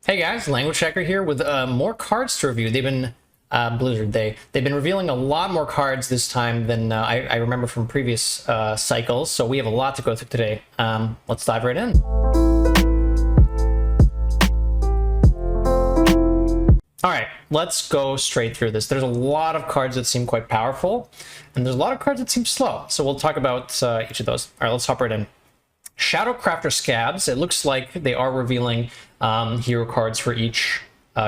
Hey guys, Languagehacker here with more cards to review. They've been Blizzard. They've been revealing a lot more cards this time than I remember from previous cycles. So we have a lot to go through today. Let's dive right in. All right, let's go straight through this. There's a lot of cards that seem quite powerful, and there's a lot of cards that seem slow. So we'll talk about each of those. All right, let's hop right in. Shadowcrafter Scabs. It looks like they are revealing hero cards for each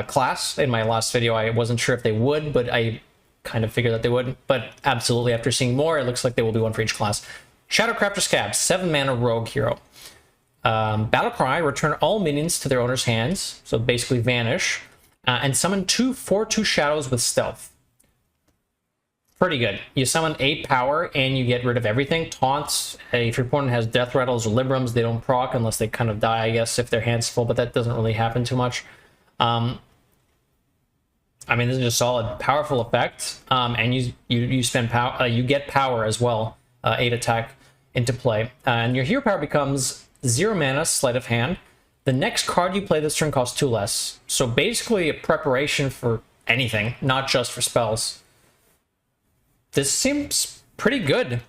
class. In my last video, I wasn't sure if they would, but I kind of figured that they would. But absolutely, after seeing more, it looks like they will be one for each class. Shadowcrafter Scabs, 7-mana rogue hero. Battle Cry, return all minions to their owner's hands, so basically vanish, and summon 2 4/2 shadows with stealth. Pretty good. You summon 8 power and you get rid of everything. Taunts, if your opponent has death rattles or librams, they don't proc unless they kind of die, I guess, if their hand's full, but that doesn't really happen too much. I mean, this is a solid, powerful effect, and you spend power, you get power as well, 8 attack into play, and your hero power becomes 0 mana, sleight of hand. The next card you play this turn costs 2 less. So basically a preparation for anything, not just for spells. This seems pretty good.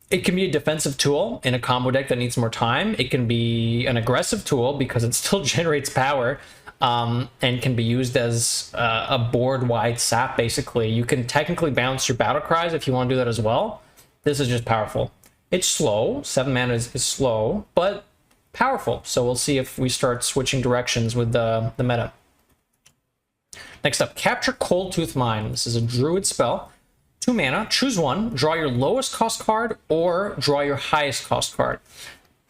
It can be a defensive tool in a combo deck that needs more time. It can be an aggressive tool because it still generates power, and can be used as a board-wide sap, basically. You can technically bounce your battle cries if you want to do that as well. This is just powerful. It's slow. 7 mana is slow, but powerful. So we'll see if we start switching directions with the meta. Next up, Capture Coldtooth Mine. This is a Druid spell. 2 mana, choose one, draw your lowest cost card or draw your highest cost card.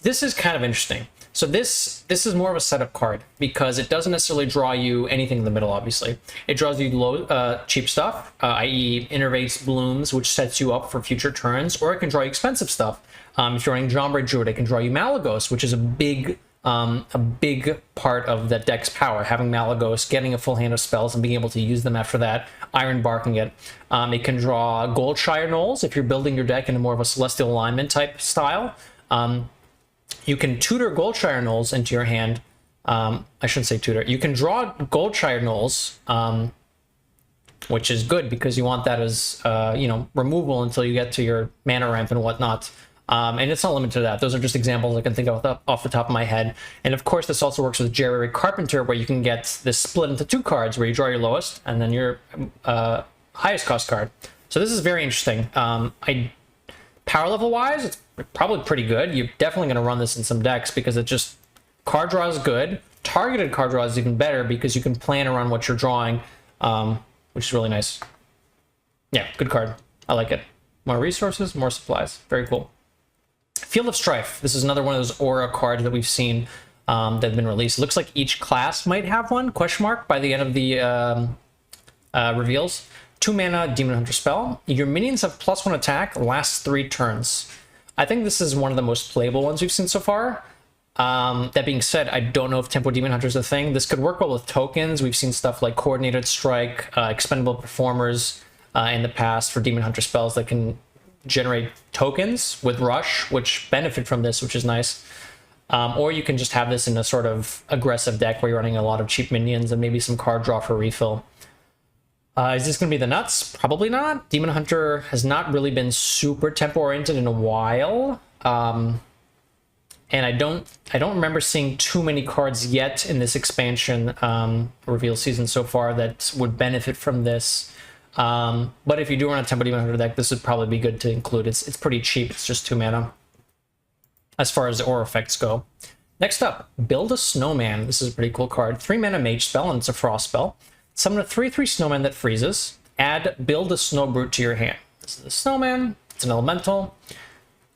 This is kind of interesting. So this is more of a setup card because it doesn't necessarily draw you anything in the middle, obviously. It draws you low, cheap stuff, i.e. Innervates Blooms, which sets you up for future turns, or it can draw you expensive stuff. If you're running Jombre Druid, it can draw you Malagos, which is a big part of the deck's power, having Malagos, getting a full hand of spells, and being able to use them after that, Iron Barking it. It can draw Goldshire Knolls if you're building your deck in a more of a Celestial Alignment type style. You can tutor Goldshire Knolls into your hand. I shouldn't say tutor. You can draw Goldshire Knolls, which is good because you want that as removal until you get to your mana ramp and whatnot. And it's not limited to that. Those are just examples I can think of off the top of my head. And of course, this also works with Jerry Carpenter, where you can get this split into 2 cards, where you draw your lowest and then your highest cost card. So this is very interesting. Power level wise, it's probably pretty good. You're definitely going to run this in some decks because it just, card draw is good. Targeted card draw is even better because you can plan around what you're drawing, which is really nice. Yeah, good card. I like it. More resources, more supplies. Very cool. Field of Strife. This is another one of those aura cards that we've seen that have been released. It looks like each class might have one, question mark, by the end of the reveals. 2 mana Demon Hunter spell. Your minions have +1 attack, lasts 3 turns. I think this is one of the most playable ones we've seen so far. That being said, I don't know if Tempo Demon Hunter is a thing. This could work well with tokens. We've seen stuff like Coordinated Strike, Expendable Performers in the past for Demon Hunter spells that can generate tokens with Rush, which benefit from this, which is nice. Or you can just have this in a sort of aggressive deck where you're running a lot of cheap minions and maybe some card draw for refill. Is this going to be the nuts? Probably not. Demon Hunter has not really been super tempo-oriented in a while. And I don't remember seeing too many cards yet in this expansion reveal season so far that would benefit from this. But if you do run a Tempo Demon Hunter deck, this would probably be good to include. It's pretty cheap. It's just 2 mana as far as the aura effects go. Next up, Build a Snowman. This is a pretty cool card. 3 mana mage spell, and it's a frost spell. Summon a 3/3 snowman that freezes. Add Build a Snowbrute to your hand. This is a snowman. It's an elemental.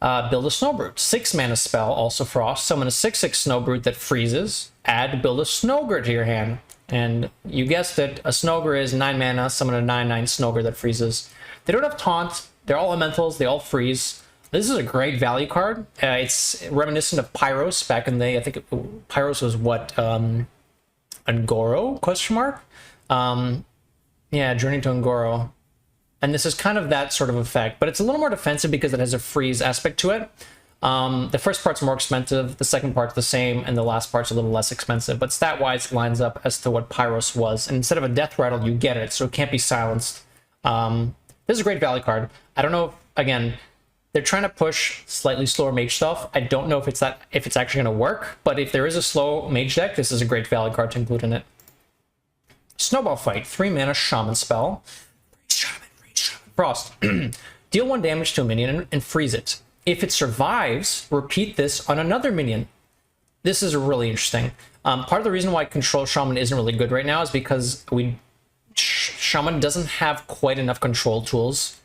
Build a Snowbrute. 6 mana spell, also frost. Summon a 6/6 Snowbrute that freezes. Add Build a Snowgre to your hand. And you guessed it, a Snowgre is 9 mana, summon a 9/9 Snowgre that freezes. They don't have taunt, they're all elementals, they all freeze. This is a great value card. It's reminiscent of Pyros back in the day. I think Pyros was what, Ungoro, question mark? Yeah, Journey to Ungoro. And this is kind of that sort of effect, but it's a little more defensive because it has a freeze aspect to it. The first part's more expensive, the second part's the same, and the last part's a little less expensive, but stat-wise it lines up as to what Pyros was. And instead of a death rattle, you get it, so it can't be silenced. This is a great value card. I don't know, again, they're trying to push slightly slower mage stuff. I don't know if it's actually going to work, but if there is a slow mage deck, this is a great value card to include in it. Snowball Fight, 3 mana shaman spell. Frost. Deal 1 damage to a minion and freeze it. If it survives, repeat this on another minion. This is really interesting. Part of the reason why Control Shaman isn't really good right now is because Shaman doesn't have quite enough control tools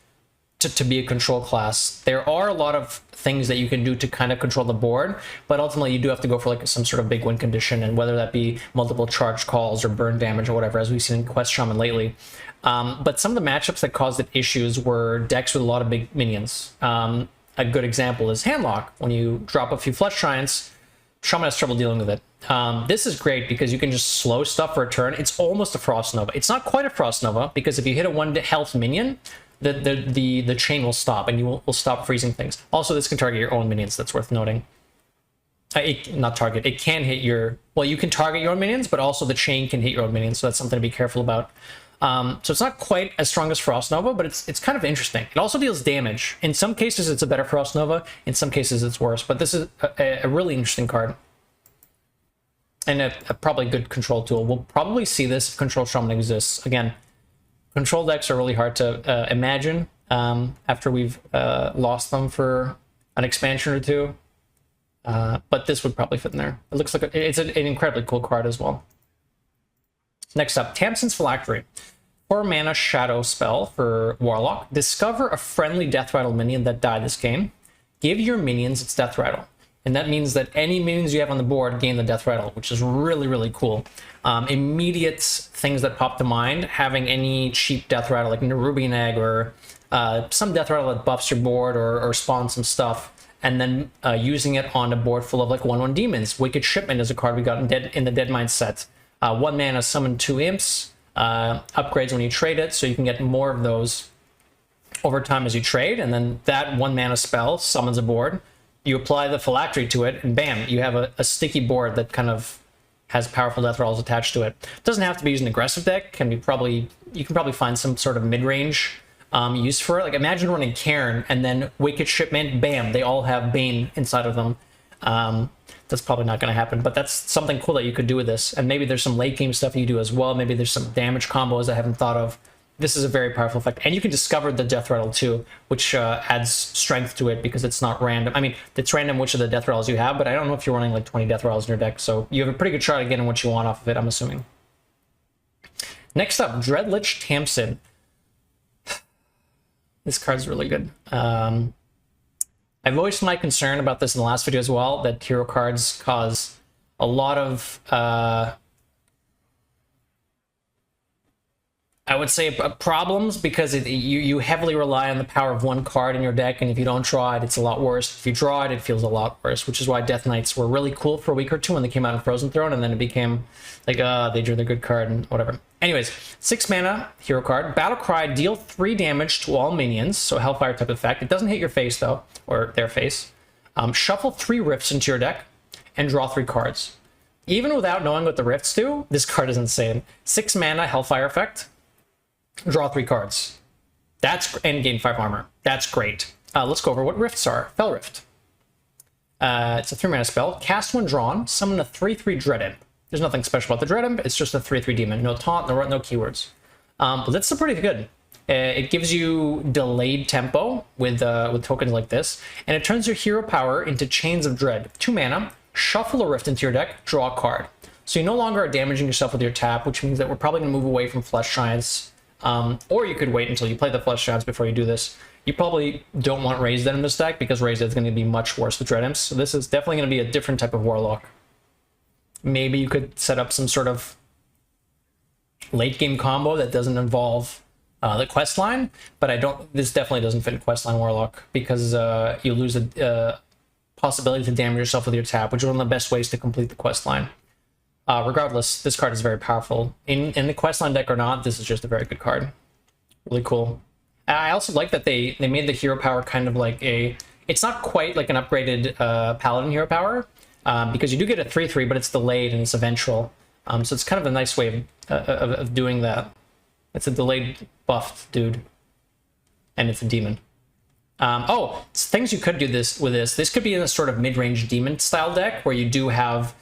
to be a control class. There are a lot of things that you can do to kind of control the board, but ultimately you do have to go for like some sort of big win condition, and whether that be multiple charge calls or burn damage or whatever, as we've seen in Quest Shaman lately. But some of the matchups that caused it issues were decks with a lot of big minions. A good example is Handlock. When you drop a few Flesh Giants, Shaman has trouble dealing with it. This is great because you can just slow stuff for a turn. It's almost a Frost Nova. It's not quite a Frost Nova, because if you hit a 1 health minion, the chain will stop, and you will stop freezing things. Also, this can target your own minions. That's worth noting. Not target. It can hit your... Well, you can target your own minions, but also the chain can hit your own minions, so that's something to be careful about. So it's not quite as strong as Frost Nova, but it's kind of interesting. It also deals damage. In some cases, it's a better Frost Nova. In some cases, it's worse. But this is a really interesting card. And a probably good control tool. We'll probably see this if Control Shaman exists. Again, control decks are really hard to imagine after we've lost them for an expansion or two. But this would probably fit in there. It looks like it's an incredibly cool card as well. Next up, Tamson's Phylactery. 4 mana shadow spell for Warlock. Discover a friendly Death Rattle minion that died this game. Give your minions its Death Rattle. And that means that any minions you have on the board gain the Death Rattle, which is really, really cool. Immediate things that pop to mind, having any cheap Death Rattle, like Nerubian Egg, or some Death Rattle that buffs your board or spawns some stuff, and then using it on a board full of like 1/1 demons. Wicked Shipment is a card we got in the Deadmine set. 1 mana, summon 2 imps, upgrades when you trade it, so you can get more of those over time as you trade, and then that 1 mana spell summons a board. You apply the Phylactery to it, and bam, you have a sticky board that kind of has powerful death rolls attached to it. It doesn't have to be used in an aggressive deck. You can probably find some sort of mid-range use for it. Like imagine running Cairn and then Wicked Shipment, bam, they all have Bane inside of them. That's probably not going to happen, but that's something cool that you could do with this. And maybe there's some late game stuff you do as well. Maybe there's some damage combos I haven't thought of. This is a very powerful effect. And you can discover the Death Rattle too, which adds strength to it because it's not random. I mean, it's random which of the Death Rattles you have, but I don't know if you're running like 20 Death Rattles in your deck, so you have a pretty good shot at getting what you want off of it, I'm assuming. Next up, Dreadlich Tamsen. This card's really good. I voiced my concern about this in the last video as well, that hero cards cause a lot of, I would say, problems, because you heavily rely on the power of one card in your deck, and if you don't draw it, it's a lot worse. If you draw it, it feels a lot worse, which is why Death Knights were really cool for a week or two when they came out in Frozen Throne, and then it became like, they drew the good card and whatever. Anyways, 6 mana, hero card. Battle Cry, deal 3 damage to all minions, so Hellfire type effect. It doesn't hit your face, though, or their face. Shuffle 3 Rifts into your deck, and draw 3 cards. Even without knowing what the Rifts do, this card is insane. 6 mana, Hellfire effect. Draw 3 cards. And gain 5 armor. That's great. Let's go over what Rifts are. Fel Rift. It's a 3 mana spell. Cast when drawn. Summon a 3/3 Dread Imp. There's nothing special about the Dread Imp. It's just a 3/3 demon. No taunt, no keywords. But that's still pretty good. It gives you delayed tempo with tokens like this, and it turns your hero power into Chains of Dread. 2 mana. Shuffle a Rift into your deck. Draw a card. So you no longer are damaging yourself with your tap, which means that we're probably going to move away from Flesh Giants. Or you could wait until you play the Flesh Giants before you do this. You probably don't want Raised Dead in this deck, because Raised Dead is going to be much worse with Dread Imps. So this is definitely going to be a different type of Warlock. Maybe you could set up some sort of late game combo that doesn't involve the quest line, but this definitely doesn't fit in quest line Warlock, because you lose a possibility to damage yourself with your tap, which is one of the best ways to complete the quest line. Regardless, this card is very powerful. In the questline deck or not, this is just a very good card. Really cool. I also like that they made the hero power kind of like a It's not quite like an upgraded Paladin hero power, because you do get a 3/3, but it's delayed and it's eventual. So it's kind of a nice way of doing that. It's a delayed buffed dude, and it's a demon. Oh, things you could do with this. This could be in a sort of mid-range demon style deck where you do have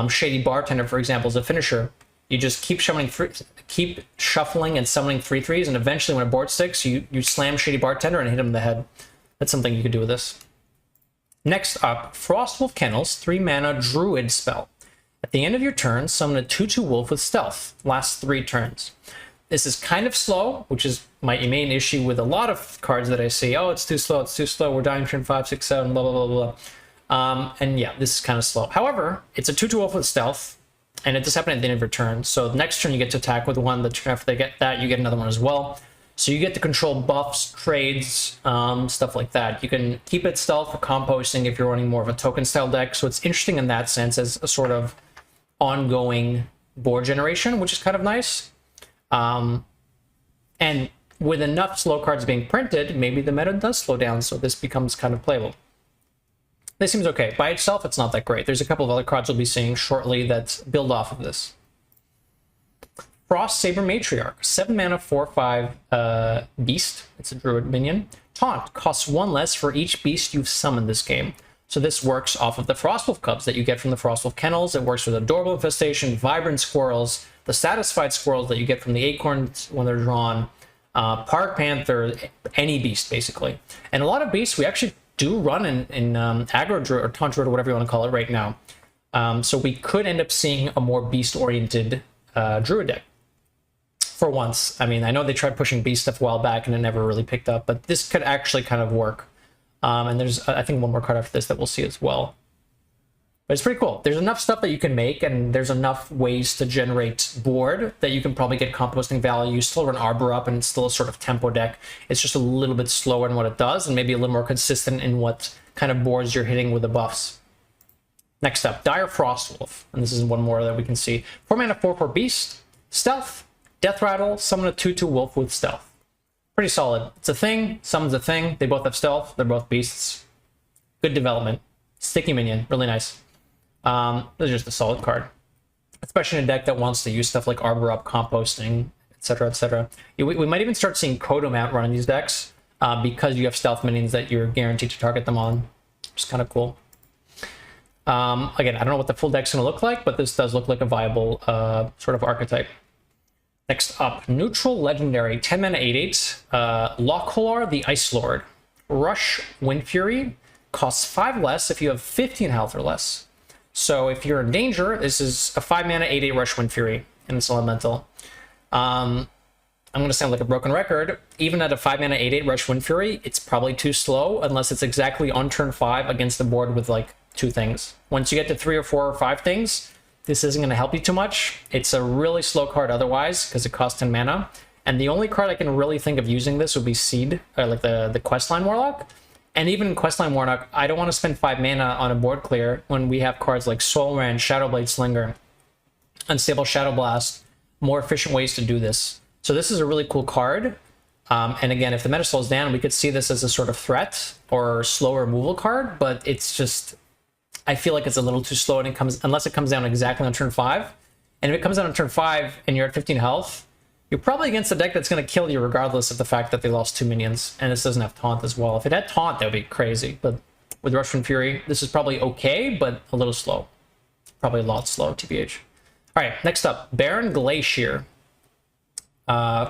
Shady Bartender, for example, as a finisher. You just keep shuffling and summoning 3/3s, and eventually when a board sticks, you slam Shady Bartender and hit him in the head. That's something you could do with this. Next up, Frostwolf Kennels, 3 mana Druid spell. At the end of your turn, summon a 2/2 wolf with stealth. Lasts 3 turns. This is kind of slow, which is my main issue with a lot of cards that I see. Oh, it's too slow, we're dying turn 5, 6, 7, blah, blah, blah, blah. And yeah, this is kind of slow. However, it's a 2/2 wolf with stealth, and it does happen at the end of your turn. So the next turn you get to attack with one, the turn after they get that, you get another one as well. So you get to control buffs, trades, stuff like that. You can keep it stealth for composting if you're running more of a token style deck. So it's interesting in that sense as a sort of ongoing board generation, which is kind of nice. And with enough slow cards being printed, maybe the meta does slow down, so this becomes kind of playable. This seems okay. By itself, it's not that great. There's a couple of other cards we'll be seeing shortly that build off of this. Frost Saber Matriarch, 7 mana, 4/5 beast. It's a druid minion. Taunt costs 1 less for each beast you've summoned this game. So this works off of the Frostwolf Cubs that you get from the Frostwolf Kennels. It works with Adorable Infestation, Vibrant Squirrels, the Satisfied Squirrels that you get from the Acorns when they're drawn, Park Panther, any beast basically. And a lot of beasts we actually do run in Aggro Druid or Taunt Druid or whatever you want to call it right now. So we could end up seeing a more beast-oriented Druid deck. For once. I mean, I know they tried pushing beast stuff a while back and it never really picked up, but this could actually kind of work. And there's, I think, one more card after this that we'll see as well. But it's pretty cool. There's enough stuff that you can make, and there's enough ways to generate board that you can probably get composting value. You still run Arbor up, and it's still a sort of tempo deck. It's just a little bit slower in what it does, and maybe a little more consistent in what kind of boards you're hitting with the buffs. Next up, Dire Frostwolf. And this is one more that we can see. 4 mana, 4/4 beast. Stealth. Death Rattle. Summon a 2/2 wolf with stealth. Pretty solid. It's a thing. Summons a thing. They both have stealth. They're both beasts. Good development. Sticky minion. Really nice. This is just a solid card. Especially in a deck that wants to use stuff like Arbor Up, composting, etc., etc. We might even start seeing Kodomount run in these decks because you have stealth minions that you're guaranteed to target them on. Which is kind of cool. Again, I don't know what the full deck's going to look like, but this does look like a viable sort of archetype. Next up, neutral legendary, 10 mana, 8/8, Lockholder the Ice Lord. Rush Wind Fury, costs 5 less if you have 15 health or less. So if you're in danger, this is a 5 mana, 8/8 Rush Wind Fury, and it's elemental. I'm going to sound like a broken record. Even at a 5 mana, 8/8 Rush Wind Fury, it's probably too slow unless it's exactly on turn 5 against the board with like 2 things. Once you get to 3 or 4 or 5 things, this isn't going to help you too much. It's a really slow card otherwise because it costs 10 mana. And the only card I can really think of using this would be Seed, or like the Questline Warlock. And even in Questline Warlock, I don't want to spend 5 mana on a board clear when we have cards like Soulrand, Shadowblade Slinger, Unstable Shadow Blast, more efficient ways to do this. So this is a really cool card. And again, if the meta slows down, we could see this as a sort of threat or slow removal card, but it's just, I feel like it's a little too slow, and it comes, unless it comes down exactly on turn 5. And if it comes down on turn 5 and you're at 15 health, you're probably against a deck that's going to kill you regardless of the fact that they lost 2 minions. And this doesn't have Taunt as well. If it had Taunt, that would be crazy. But with Rush and Fury, this is probably okay, but a little slow. Probably a lot slow, TBH. Alright, next up, Baron Glacier.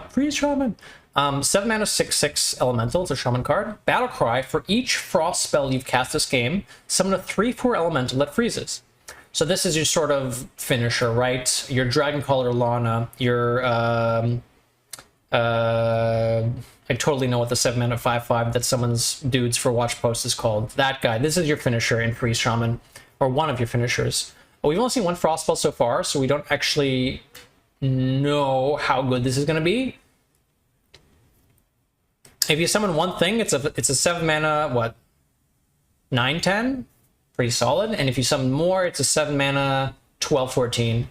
Freeze Shaman. 7 mana, 6/6 elemental. It's a shaman card. Battle Cry. For each frost spell you've cast this game, summon a 3/4 elemental that freezes. So this is your sort of finisher, right? Your Dragoncaller Lana, your I totally know what the 7 mana 5/5 that summons dudes for watch posts is called. That guy. This is your finisher in Freeze Shaman, or one of your finishers. But we've only seen 1 frost spell so far, so we don't actually know how good this is going to be. If you summon one thing, it's a 7 mana, what, 9/10? Pretty solid. And if you summon more, it's a 7 mana, 12/14.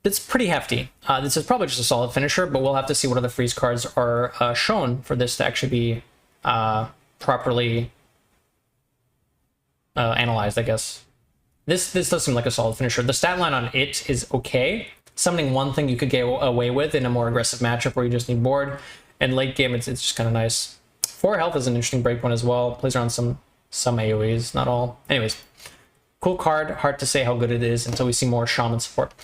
It's pretty hefty. This is probably just a solid finisher, but we'll have to see what other freeze cards are shown for this to actually be properly analyzed, I guess. This does seem like a solid finisher. The stat line on it is okay. Something one thing you could get away with in a more aggressive matchup where you just need board. And late game, it's just kind of nice. 4 health is an interesting break one as well. Plays around some AoEs, not all. Anyways, cool card. Hard to say how good it is until we see more Shaman support.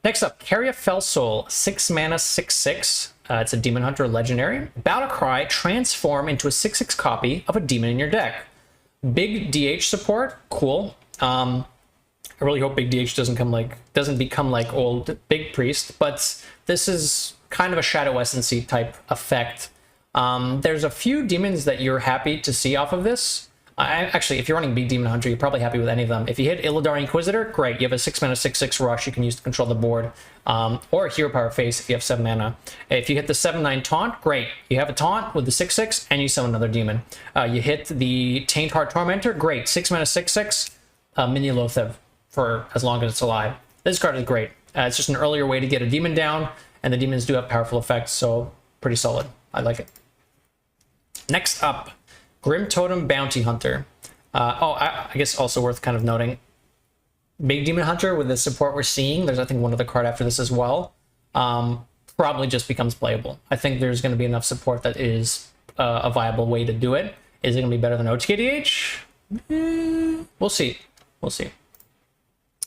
Next up, Carry a Fell Soul, 6 mana, 6/6. It's a Demon Hunter legendary. Battle Cry, transform into a 6/6 copy of a demon in your deck. Big DH support, cool. I really hope Big DH doesn't become like old Big Priest, but this is kind of a Shadow Essency type effect. There's a few demons that you're happy to see off of this. Actually, if you're running Big Demon Hunter, you're probably happy with any of them. If you hit Illidar Inquisitor, great. You have a 6 mana 6/6 rush you can use to control the board. Or a Hero Power Face if you have 7 mana. If you hit the 7/9 taunt, great. You have a taunt with the 6/6 and you summon another demon. You hit the Taint Heart Tormentor, great. 6 mana 6/6, Mini Loathev for as long as it's alive. This card is great. It's just an earlier way to get a demon down, and the demons do have powerful effects, so pretty solid. I like it. Next up, Grim Totem Bounty Hunter. I guess also worth kind of noting, Big Demon Hunter with the support we're seeing, there's I think one other card after this as well, probably just becomes playable. I think there's going to be enough support that is a viable way to do it. Is it going to be better than OTKDH? We'll see. We'll see.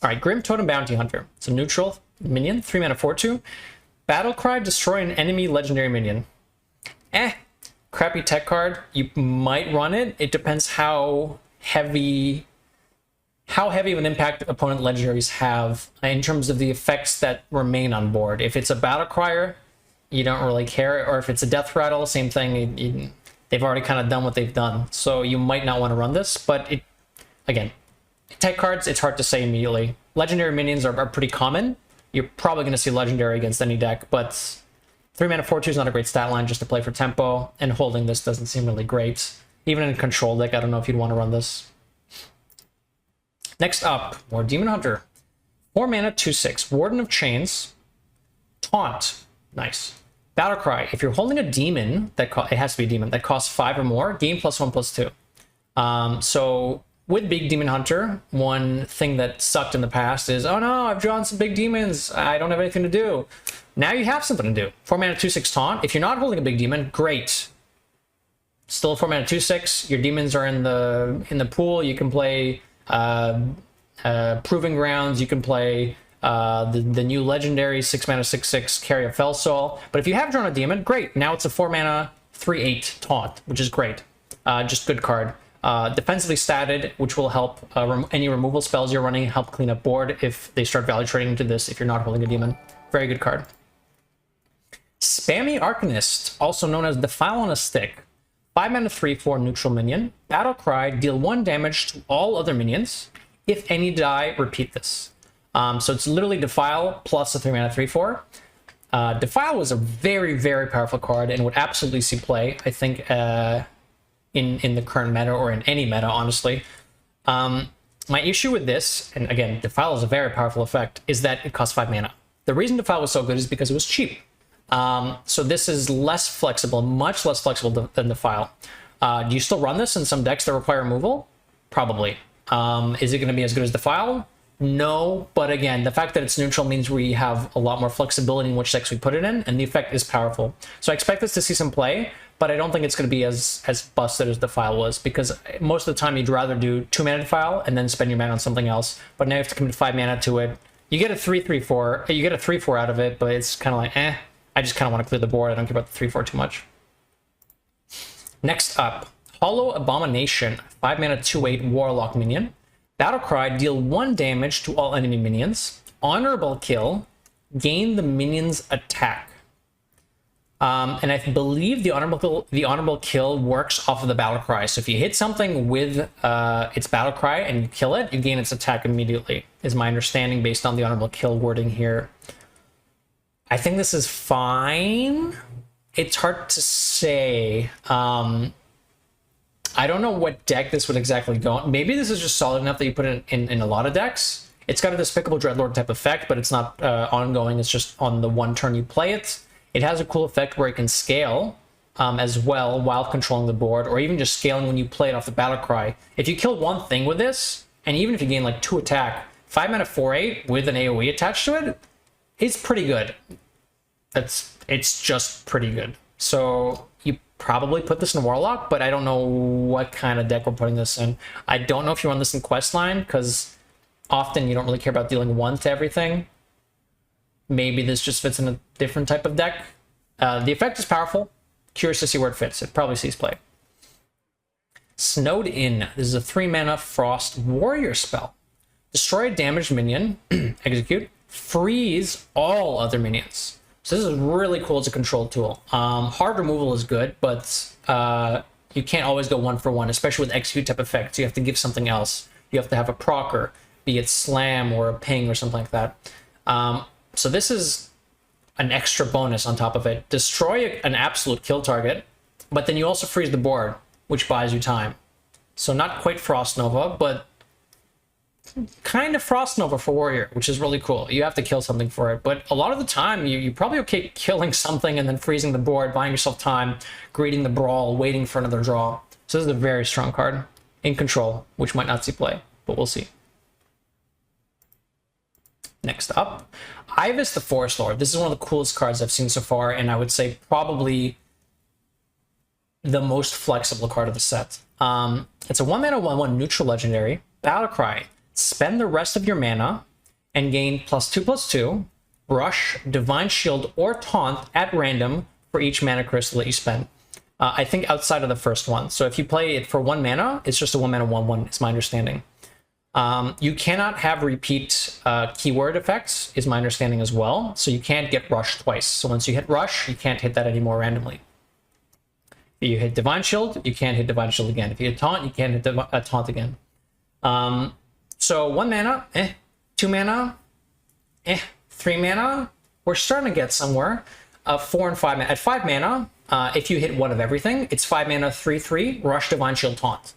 All right, Grim Totem Bounty Hunter. It's a neutral minion, 3 mana 4/2. Battle Cry, destroy an enemy legendary minion. Crappy tech card. You might run it. It depends how heavy of an impact opponent legendaries have in terms of the effects that remain on board. If it's a Battle Crier, you don't really care, or if it's a Death Rattle, same thing. They've already kind of done what they've done, so you might not want to run this. But again, tech cards, it's hard to say immediately. Legendary minions are pretty common. You're probably going to see legendary against any deck, but 3 mana 4/2 is not a great stat line just to play for tempo, and holding this doesn't seem really great. Even in a control deck, I don't know if you'd want to run this. Next up, more Demon Hunter. 4 mana 2/6, Warden of Chains, Taunt, nice. Battle Cry, if you're holding a demon, it has to be a demon, that costs 5 or more, gain +1/+2. So with Big Demon Hunter, one thing that sucked in the past is, oh no, I've drawn some big demons, I don't have anything to do. Now you have something to do. 4 mana 2/6 Taunt. If you're not holding a big demon, great. Still 4 mana 2/6. Your demons are in the pool. You can play Proving Grounds. You can play the new legendary 6 mana 6/6 Carry a Fell Soul. But if you have drawn a demon, great. Now it's a 4 mana 3/8 Taunt, which is great. Just good card. Defensively statted, which will help any removal spells you're running help clean up board if they start value trading into this. If you're not holding a demon, very good card. Spammy Arcanist, also known as Defile on a Stick. 5 mana 3/4 neutral minion. Battle Cry, deal 1 damage to all other minions. If any die, repeat this. So it's literally Defile plus a 3 mana 3/4. Defile was a very, very powerful card and would absolutely see play, I think, in the current meta or in any meta, honestly. My issue with this, and again, Defile is a very powerful effect, is that it costs 5 mana. The reason Defile was so good is because it was cheap. So this is less flexible, much less flexible than Defile. Do you still run this in some decks that require removal? Probably. Is it going to be as good as Defile? No, but again, the fact that it's neutral means we have a lot more flexibility in which decks we put it in, and the effect is powerful. So I expect this to see some play, but I don't think it's going to be as busted as Defile was, because most of the time you'd rather do 2 mana Defile and then spend your mana on something else. But now you have to commit 5 mana to it. You get a 3/3/4, you get a 3/4 out of it, but it's kind of like, I just kind of want to clear the board. I don't care about the 3/4 too much. Next up, Hollow Abomination, 5 mana 2/8 Warlock minion. Battle Cry, deal 1 damage to all enemy minions. Honorable Kill, gain the minion's attack. And I believe the honorable kill works off of the Battle Cry. So if you hit something with its Battle Cry and you kill it, you gain its attack immediately, is my understanding based on the honorable kill wording here. I think this is fine. It's hard to say. I don't know what deck this would exactly go on. Maybe this is just solid enough that you put it in a lot of decks. It's got a Despicable Dreadlord type effect, but it's not ongoing. It's just on the one turn you play it. It has a cool effect where it can scale. as well while controlling the board, or even just scaling when you play it off the battle cry. If you kill one thing with this, and even if you gain like 2 attack, 5 mana 4/8 with an AoE attached to it, it's pretty good. It's just pretty good. So you probably put this in Warlock, but I don't know what kind of deck we're putting this in. I don't know if you run this in Questline, because often you don't really care about dealing 1 to everything. Maybe this just fits in a different type of deck. The effect is powerful. Curious to see where it fits. It probably sees play. Snowed In. This is a 3 mana Frost Warrior spell. Destroy a damaged minion, execute, freeze all other minions. So this is really cool as a control tool. Hard removal is good, but you can't always go 1 for 1, especially with execute type effects. You have to give something else. You have to have a procer, be it slam or a ping or something like that. So this is an extra bonus on top of it. Destroy an absolute kill target, but then you also freeze the board, which buys you time. So not quite Frost Nova, but kind of Frost Nova for Warrior, which is really cool. You have to kill something for it, but a lot of the time you're probably okay killing something and then freezing the board, buying yourself time, greeting the brawl, waiting for another draw. So this is a very strong card in control, which might not see play, but we'll see. Next up, Ivis the Forest Lord. This is one of the coolest cards I've seen so far, and I would say probably the most flexible card of the set. It's a 1 mana 1/1 neutral legendary, Battlecry. Spend the rest of your mana and gain +2/+2, Rush, Divine Shield, or Taunt at random for each mana crystal that you spend. I think outside of the first one. So if you play it for 1 mana, it's just a 1 mana 1/1, is my understanding. You cannot have repeat keyword effects, is my understanding as well. So you can't get Rush twice. So once you hit Rush, you can't hit that anymore randomly. If you hit Divine Shield, you can't hit Divine Shield again. If you hit Taunt, you can't hit Taunt again. So 1 mana, 2 mana, 3 mana. We're starting to get somewhere. 4 and 5 mana. At 5 mana, if you hit one of everything, it's 5 mana, 3/3, Rush, Divine Shield, Taunt.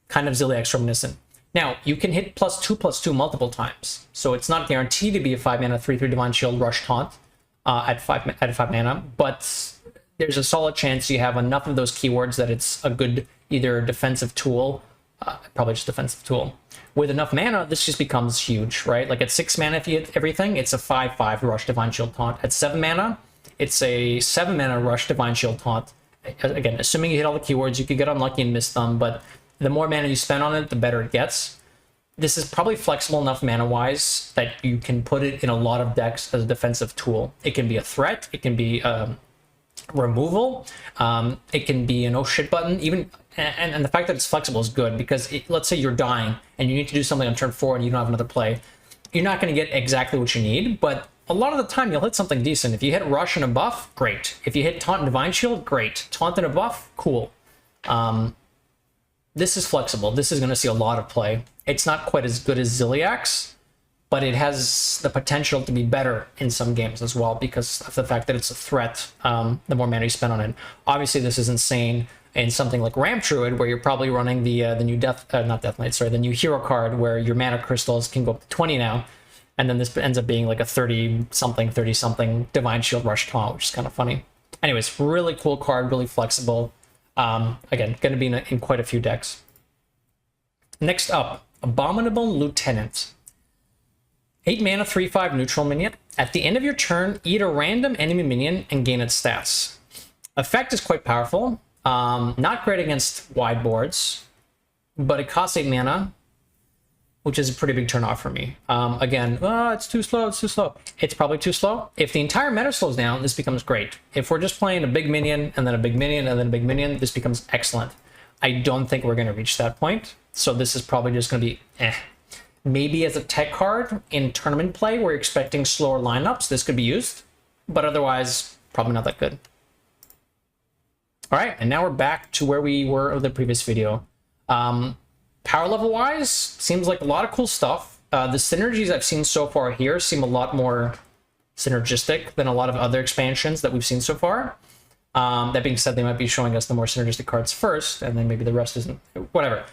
Kind of ZILLIAX reminiscent. Now, you can hit +2/+2 multiple times. So it's not guaranteed to be a 5 mana, 3/3 Divine Shield, Rush, Taunt at 5 mana, but there's a solid chance you have enough of those keywords that it's a good either defensive tool, probably just defensive tool. With enough mana, this just becomes huge, right? Like at 6 mana, if you hit everything, it's a 5/5 Rush, Divine Shield, Taunt. At 7 mana, it's a 7 mana Rush, Divine Shield, Taunt. Again, assuming you hit all the keywords, you could get unlucky and miss them, but the more mana you spend on it, the better it gets. This is probably flexible enough mana-wise that you can put it in a lot of decks as a defensive tool. It can be a threat, it can be removal, it can be an oh shit button, even, and the fact that it's flexible is good, because let's say you're dying and you need to do something on turn 4 and you don't have another play. You're not going to get exactly what you need, but a lot of the time you'll hit something decent. If you hit Rush and a buff, great. If you hit Taunt and Divine Shield, great. Taunt and a buff, cool. This is flexible. This is going to see a lot of play. It's not quite as good as ZILLIAX, but it has the potential to be better in some games as well because of the fact that it's a threat, the more mana you spend on it. Obviously, this is insane in something like Ramp Druid, where you're probably running the new the new hero card, where your mana crystals can go up to 20 now, and then this ends up being like a 30-something Divine Shield Rush Taunt, which is kind of funny. Anyways, really cool card, really flexible. Again, going to be in quite a few decks. Next up, Abominable Lieutenant. 8 mana, 3/5 neutral minion. At the end of your turn, eat a random enemy minion and gain its stats. Effect is quite powerful. Not great against wide boards, but it costs 8 mana, which is a pretty big turn off for me. Again, it's too slow, it's too slow. It's probably too slow. If the entire meta slows down, this becomes great. If we're just playing a big minion, and then a big minion, and then a big minion, this becomes excellent. I don't think we're going to reach that point, so this is probably just going to be Maybe as a tech card in tournament play where you're expecting slower lineups, this could be used, but otherwise, probably not that good. All right, and now we're back to where we were of the previous video. Power level wise, seems like a lot of cool stuff. The synergies I've seen so far here seem a lot more synergistic than a lot of other expansions that we've seen so far. That being said, they might be showing us the more synergistic cards first, and then maybe the rest isn't. Whatever.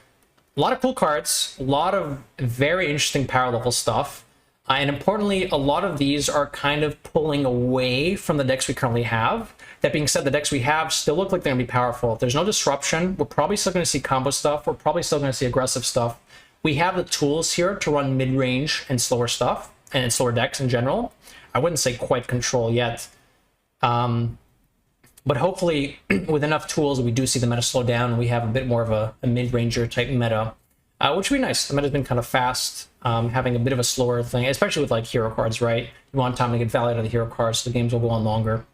A lot of cool cards, a lot of very interesting power level stuff. And importantly, a lot of these are kind of pulling away from the decks we currently have. That being said, the decks we have still look like they're going to be powerful. If there's no disruption, we're probably still going to see combo stuff. We're probably still going to see aggressive stuff. We have the tools here to run mid-range and slower stuff, and slower decks in general. I wouldn't say quite control yet. But hopefully, with enough tools, we do see the meta slow down, and we have a bit more of a mid-ranger type meta, which would be nice. The meta's been kind of fast, having a bit of a slower thing, especially with like hero cards, right? You want time to get value out of the hero cards, so the games will go on longer.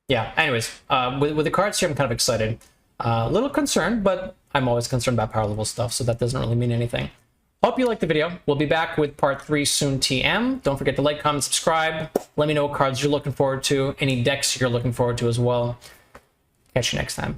Yeah, anyways, with the cards here, I'm kind of excited. A little concerned, but I'm always concerned about power level stuff, so that doesn't really mean anything. Hope you liked the video. We'll be back with part 3 soon, TM. Don't forget to like, comment, subscribe. Let me know what cards you're looking forward to, any decks you're looking forward to as well. Catch you next time.